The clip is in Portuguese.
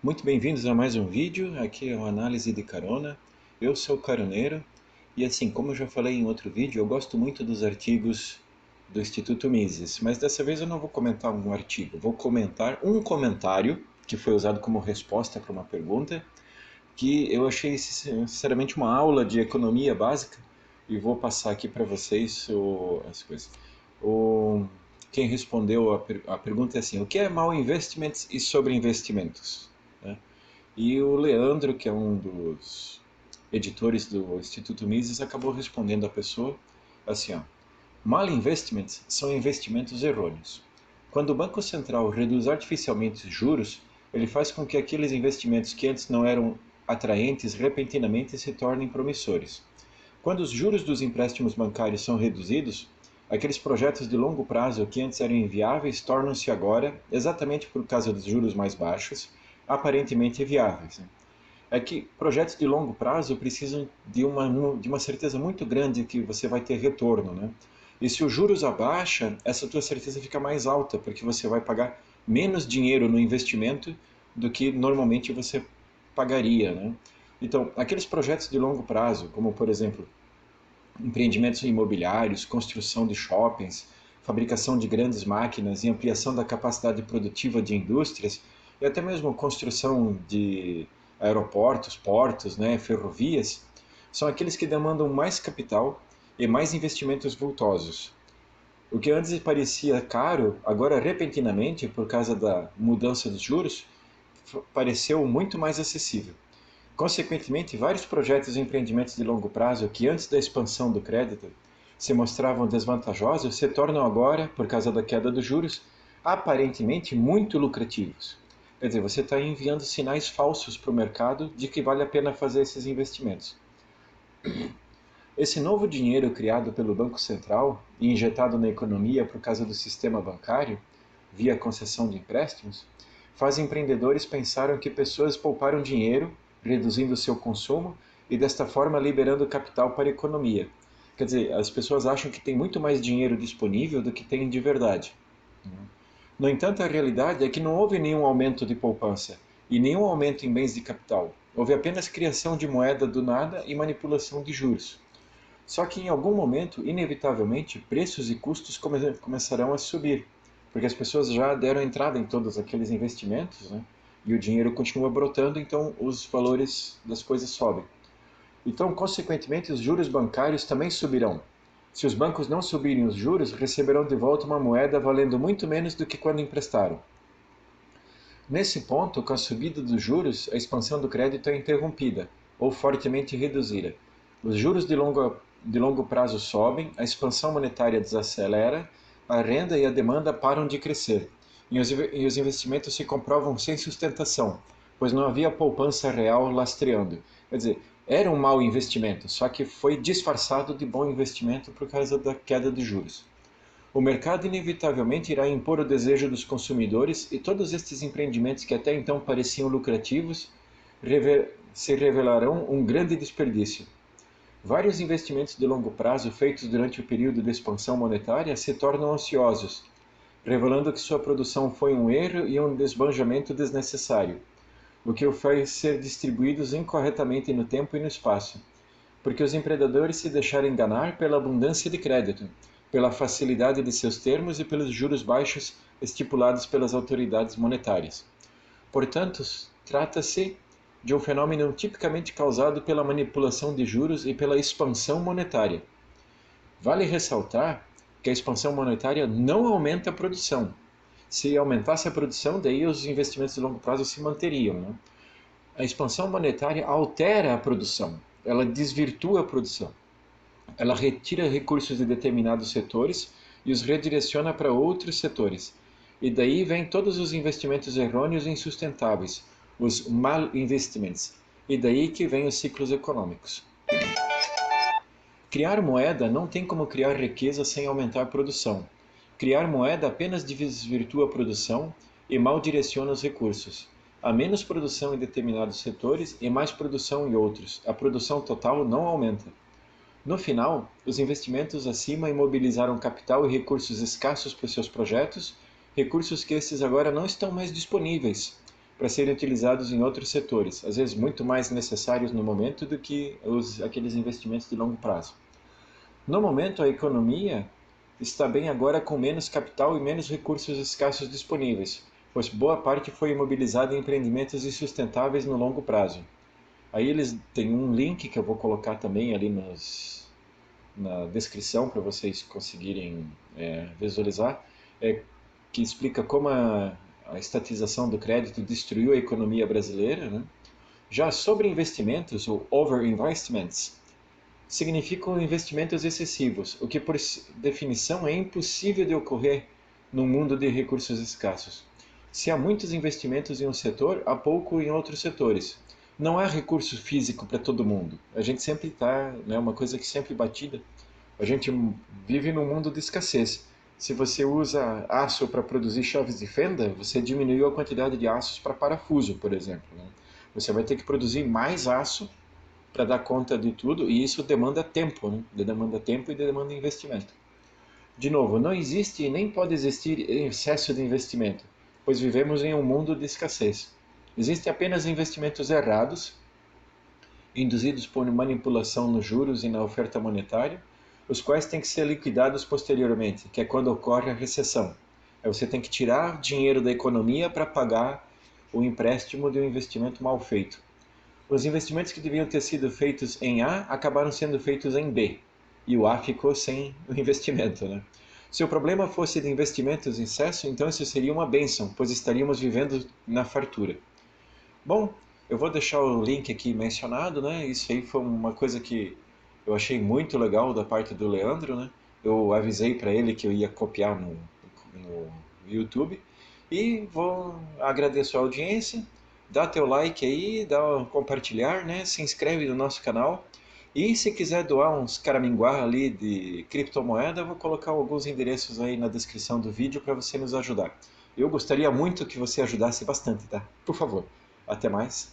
Muito bem-vindos a mais um vídeo. Aqui é uma análise de carona. Eu sou caroneiro e assim, como eu já falei em outro vídeo, eu gosto muito dos artigos do Instituto Mises, mas dessa vez eu não vou comentar um artigo, vou comentar um comentário que foi usado como resposta para uma pergunta que eu achei sinceramente uma aula de economia básica e vou passar aqui para vocês as coisas. O, quem respondeu a pergunta é assim: o que é mal investimentos e sobre investimentos? Né? E o Leandro, que é um dos editores do Instituto Mises, acabou respondendo à pessoa assim, ó: mal investimentos são investimentos errôneos. Quando o Banco Central reduz artificialmente os juros, ele faz com que aqueles investimentos que antes não eram atraentes repentinamente se tornem promissores. Quando os juros dos empréstimos bancários são reduzidos, aqueles projetos de longo prazo que antes eram inviáveis tornam-se agora, exatamente por causa dos juros mais baixos, aparentemente viáveis. É que projetos de longo prazo precisam de uma certeza muito grande que você vai ter retorno, né? E se os juros abaixa, essa tua certeza fica mais alta, porque você vai pagar menos dinheiro no investimento do que normalmente você pagaria, né? Então, aqueles projetos de longo prazo, como por exemplo, empreendimentos imobiliários, construção de shoppings, fabricação de grandes máquinas e ampliação da capacidade produtiva de indústrias, e até mesmo construção de aeroportos, portos, né, ferrovias, são aqueles que demandam mais capital e mais investimentos vultosos. O que antes parecia caro, agora repentinamente, por causa da mudança dos juros, pareceu muito mais acessível. Consequentemente, vários projetos e empreendimentos de longo prazo que antes da expansão do crédito se mostravam desvantajosos se tornam agora, por causa da queda dos juros, aparentemente muito lucrativos. Quer dizer, você está enviando sinais falsos para o mercado de que vale a pena fazer esses investimentos. Esse novo dinheiro criado pelo Banco Central e injetado na economia por causa do sistema bancário, via concessão de empréstimos, faz empreendedores pensarem que pessoas pouparam dinheiro, reduzindo seu consumo e desta forma liberando capital para a economia. Quer dizer, as pessoas acham que tem muito mais dinheiro disponível do que tem de verdade. No entanto, a realidade é que não houve nenhum aumento de poupança e nenhum aumento em bens de capital. Houve apenas criação de moeda do nada e manipulação de juros. Só que em algum momento, inevitavelmente, preços e custos começarão a subir, porque as pessoas já deram entrada em todos aqueles investimentos, né? E o dinheiro continua brotando, então os valores das coisas sobem. Então, consequentemente, os juros bancários também subirão. Se os bancos não subirem os juros, receberão de volta uma moeda valendo muito menos do que quando emprestaram. Nesse ponto, com a subida dos juros, a expansão do crédito é interrompida ou fortemente reduzida. Os juros de longo prazo sobem, a expansão monetária desacelera, a renda e a demanda param de crescer, e os investimentos se comprovam sem sustentação, pois não havia poupança real lastreando. Quer dizer, era um mau investimento, só que foi disfarçado de bom investimento por causa da queda de juros. O mercado inevitavelmente irá impor o desejo dos consumidores e todos estes empreendimentos que até então pareciam lucrativos se revelarão um grande desperdício. Vários investimentos de longo prazo feitos durante o período de expansão monetária se tornam ociosos, revelando que sua produção foi um erro e um desbanjamento desnecessário, o que o faz ser distribuídos incorretamente no tempo e no espaço, porque os empreendedores se deixaram enganar pela abundância de crédito, pela facilidade de seus termos e pelos juros baixos estipulados pelas autoridades monetárias. Portanto, trata-se de um fenômeno tipicamente causado pela manipulação de juros e pela expansão monetária. Vale ressaltar que a expansão monetária não aumenta a produção. Se aumentasse a produção, daí os investimentos de longo prazo se manteriam, né? A expansão monetária altera a produção, ela desvirtua a produção. Ela retira recursos de determinados setores e os redireciona para outros setores. E daí vem todos os investimentos errôneos e insustentáveis, os mal investimentos. E daí que vem os ciclos econômicos. Criar moeda não tem como criar riqueza sem aumentar a produção. Criar moeda apenas desvirtua a produção e mal direciona os recursos. Há menos produção em determinados setores e mais produção em outros. A produção total não aumenta. No final, os investimentos acima imobilizaram capital e recursos escassos para seus projetos, recursos que esses agora não estão mais disponíveis, para serem utilizados em outros setores, às vezes muito mais necessários no momento do que aqueles investimentos de longo prazo. No momento, a economia está bem agora com menos capital e menos recursos escassos disponíveis, pois boa parte foi imobilizada em empreendimentos insustentáveis no longo prazo. Aí eles têm um link que eu vou colocar também ali na descrição para vocês conseguirem visualizar, que explica como a estatização do crédito destruiu a economia brasileira, né? Já sobre investimentos, ou overinvestments, significam investimentos excessivos, o que por definição é impossível de ocorrer num mundo de recursos escassos. Se há muitos investimentos em um setor, há pouco em outros setores. Não há recurso físico para todo mundo. A gente sempre está, né, uma coisa que sempre batida. A gente vive num mundo de escassez. Se você usa aço para produzir chaves de fenda, você diminuiu a quantidade de aços para parafuso, por exemplo, né? Você vai ter que produzir mais aço para dar conta de tudo, e isso demanda tempo, né? Demanda tempo e demanda investimento. De novo, não existe e nem pode existir excesso de investimento, pois vivemos em um mundo de escassez. Existem apenas investimentos errados, induzidos por manipulação nos juros e na oferta monetária, os quais têm que ser liquidados posteriormente, que é quando ocorre a recessão. Aí você tem que tirar dinheiro da economia para pagar o empréstimo de um investimento mal feito. Os investimentos que deviam ter sido feitos em A acabaram sendo feitos em B, e o A ficou sem o investimento, né? Se o problema fosse de investimentos em excesso, então isso seria uma bênção, pois estaríamos vivendo na fartura. Bom, eu vou deixar o link aqui mencionado, né? Isso aí foi uma coisa que eu achei muito legal da parte do Leandro, né? Eu avisei para ele que eu ia copiar no YouTube e vou agradecer a audiência, dá teu like aí, dá um compartilhar, né? Se inscreve no nosso canal e se quiser doar uns caraminguá ali de criptomoeda, eu vou colocar alguns endereços aí na descrição do vídeo para você nos ajudar. Eu gostaria muito que você ajudasse bastante, tá? Por favor. Até mais.